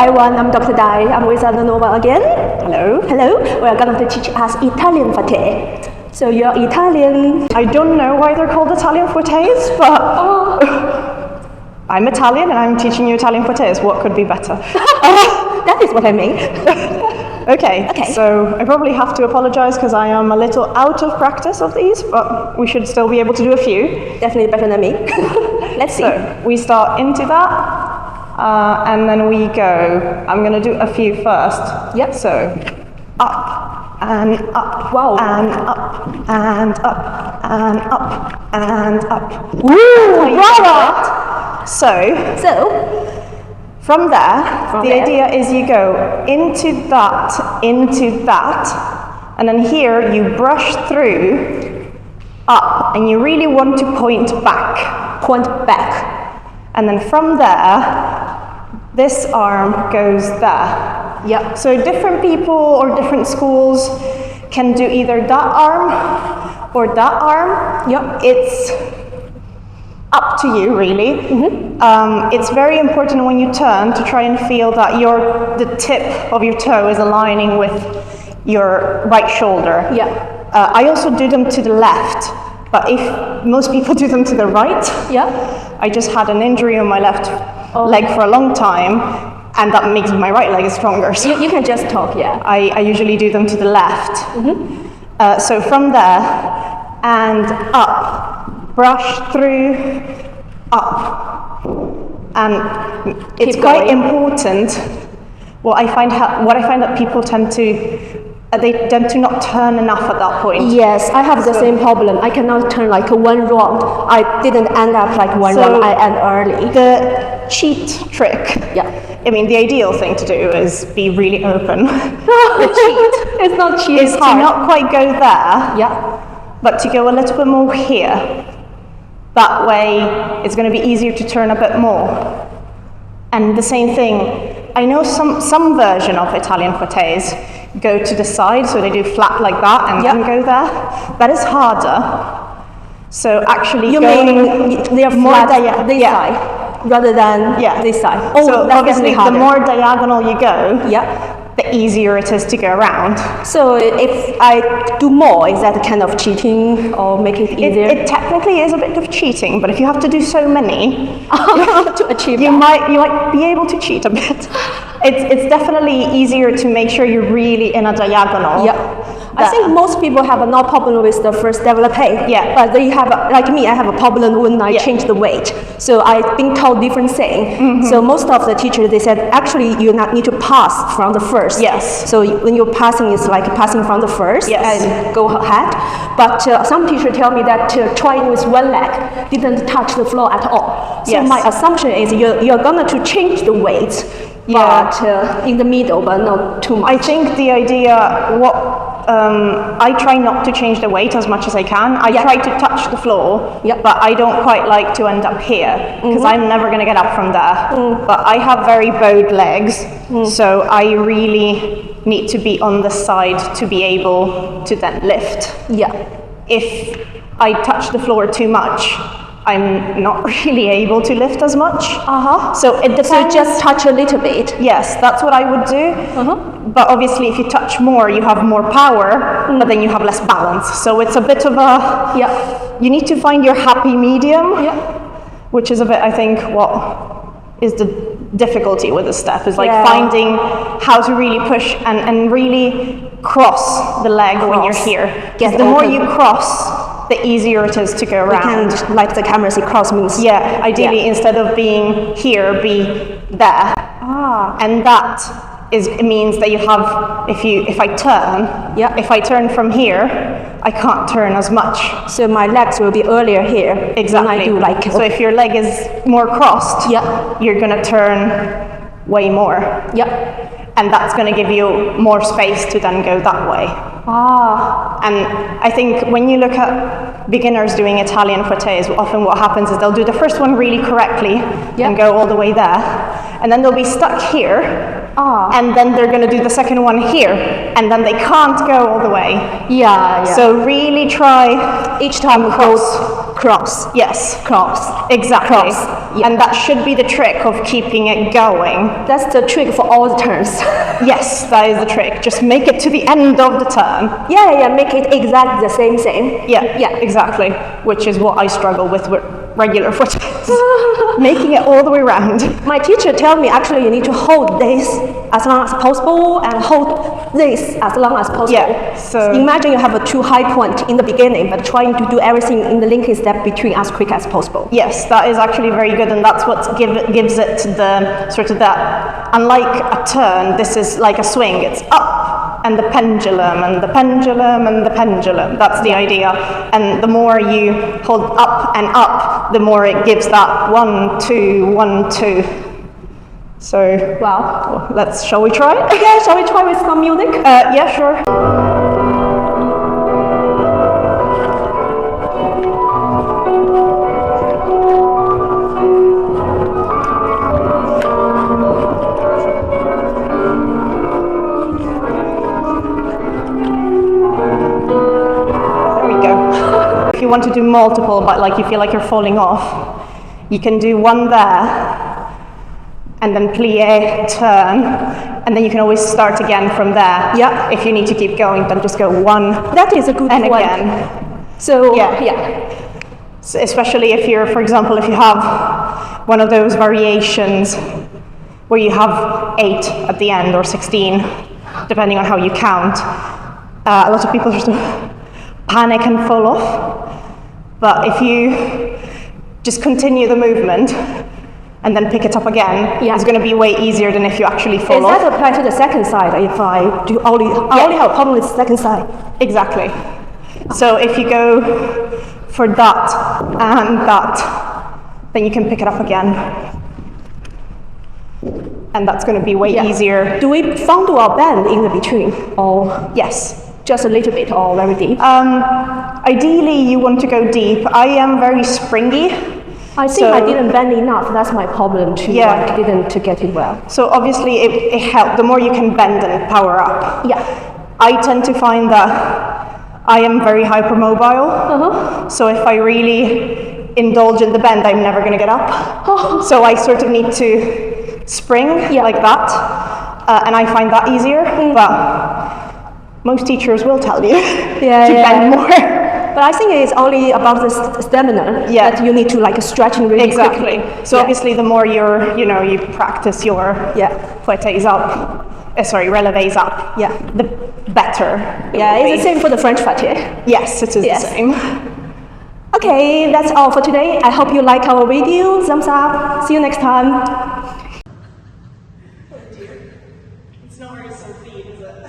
everyone, I'm Dr. Dai. I'm with Eleonora again. Hello. Hello. We're going to teach us Italian Fouettés. So you're Italian. I don't know why they're called Italian Fouettés, but I'm Italian and I'm teaching you Italian Fouettés. What could be better? That is what I mean. Okay, so I probably have to apologize because I am a little out of practice of these, but we should still be able to do a few. Definitely better than me. Let's see. So we start into that, and then we go. I'm going to do a few first. Yep. So up and up, wow, and up and up and up and up. Woo! Bravo! So from there, the idea is you go into that, and then here you brush through up, and you really want to point back. Point back. And then from there, this arm goes there. Yeah. So different people or different schools can do either that arm or that arm. Yeah. It's up to you, really. Mm-hmm. It's very important when you turn to try and feel that the tip of your toe is aligning with your right shoulder. Yeah. I also do them to the left, but if most people do them to the right, yeah. I just had an injury on my left leg for a long time, and that makes my right leg stronger. So you can just talk, yeah. I usually do them to the left. Mm-hmm. So from there and up. Brush through, up, and it's quite important. What I find that people tend to not turn enough at that point. Yes, I have the same problem. I cannot turn like one round. I didn't end up like one round. I end early. The cheat trick. Yeah. I mean, the ideal thing to do is be really open. The cheat. It's not cheat. It's to not quite go there. Yeah. But to go a little bit more here. That way, it's going to be easier to turn a bit more. And the same thing, I know some version of Italian Fouettés go to the side, so they do flat like that and then go there. That is harder. So actually, you mean they are more flat this side rather than this side? Oh, so obviously, the more diagonal you go, the easier it is to go around. So if I do more, is that kind of cheating or make it easier? It technically is a bit of cheating, but if you have to do so many to achieve you might be able to cheat a bit. It's definitely easier to make sure you're really in a diagonal. Yeah. I think most people have no problem with the first développé. Yeah. But they have, like me, I have a problem when I change the weight. So I've been told different thing. Mm-hmm. So most of the teachers, they said, actually, you not need to pass from the first. Yes. So when you're passing, it's like passing from the first and go ahead. But some teachers tell me that trying with one leg didn't touch the floor at all. So my assumption is you're going to change the weight, but in the middle, but not too much. I think the idea, I try not to change the weight as much as I can. I try to touch the floor, but I don't quite like to end up here because I'm never going to get up from there. But I have very bowed legs, so I really need to be on the side to be able to then lift. Yeah. If I touch the floor too much, I'm not really able to lift as much. So it depends. So just touch a little bit. Yes, that's what I would do. But obviously, if you touch more, you have more power, but then you have less balance. So it's a bit of a you need to find your happy medium, which is a bit, I think, what is the difficulty with this step is like finding how to really push and really cross the leg when you're here. Because the more you cross, the easier it is to go around. And like the camera say, cross means ideally instead of being here, be there. And that it means that you have, if I turn from here, I can't turn as much. So my legs will be earlier here. Exactly. When I do like so if your leg is more crossed, you're gonna turn way more. And that's going to give you more space to then go that way. And I think when you look at beginners doing Italian Fouettés, often what happens is they'll do the first one really correctly and go all the way there. And then they'll be stuck here. And then they're going to do the second one here. And then they can't go all the way. So really try each time cross. Yes. Cross. Exactly. Cross. Yeah. And that should be the trick of keeping it going. That's the trick for all the turns. Yes, that is the trick. Just make it to the end of the turn. Yeah, make it exactly the same thing. Yeah, exactly. Which is what I struggle with regular fouettés. Making it all the way around. My teacher tell me actually you need to hold this as long as possible and hold this as long as possible. Yeah, so imagine you have a two high point in the beginning, but trying to do everything in the linking step between as quick as possible. Yes, that is actually very good, and that's what gives it the sort of that. Unlike a turn, this is like a swing. It's up and the pendulum and the pendulum and the pendulum. That's the idea. And the more you hold up and up, the more it gives that 1, 2, 1, 2. So, wow. Shall we try it? Yeah, shall we try with some music? Yeah, sure. If you want to do multiple, but like you feel like you're falling off, you can do one there, and then plie, turn, and then you can always start again from there. Yeah. If you need to keep going, then just go one. That is a good and one. Again. So yeah. So especially if you're, for example, if you have one of those variations where you have 8 at the end or 16, depending on how you count. A lot of people just panic and fall off. But if you just continue the movement and then pick it up again, it's going to be way easier than if you actually fall off. Does that apply to the second side? If I do only have a problem with the second side. Exactly. So if you go for that and that, then you can pick it up again. And that's going to be way easier. Do we fondue our bend in the between? Or yes. Just a little bit or very deep? Ideally, you want to go deep. I am very springy. I think I didn't bend enough. That's my problem too. I didn't to get it well. So obviously, it helps. The more you can bend and power up. Yeah. I tend to find that I am very hypermobile. So if I really indulge in the bend, I'm never going to get up. So I sort of need to spring like that, and I find that easier. But most teachers will tell you to bend more. But I think it's only about the stamina that you need to like stretching really quickly. So obviously the more you practice your fouettés up, relevés up, the better. It's the same for the French fouetté. Yes, it is the same. Okay, that's all for today. I hope you like our video. Thumbs up. See you next time. It's not very so feed, is it?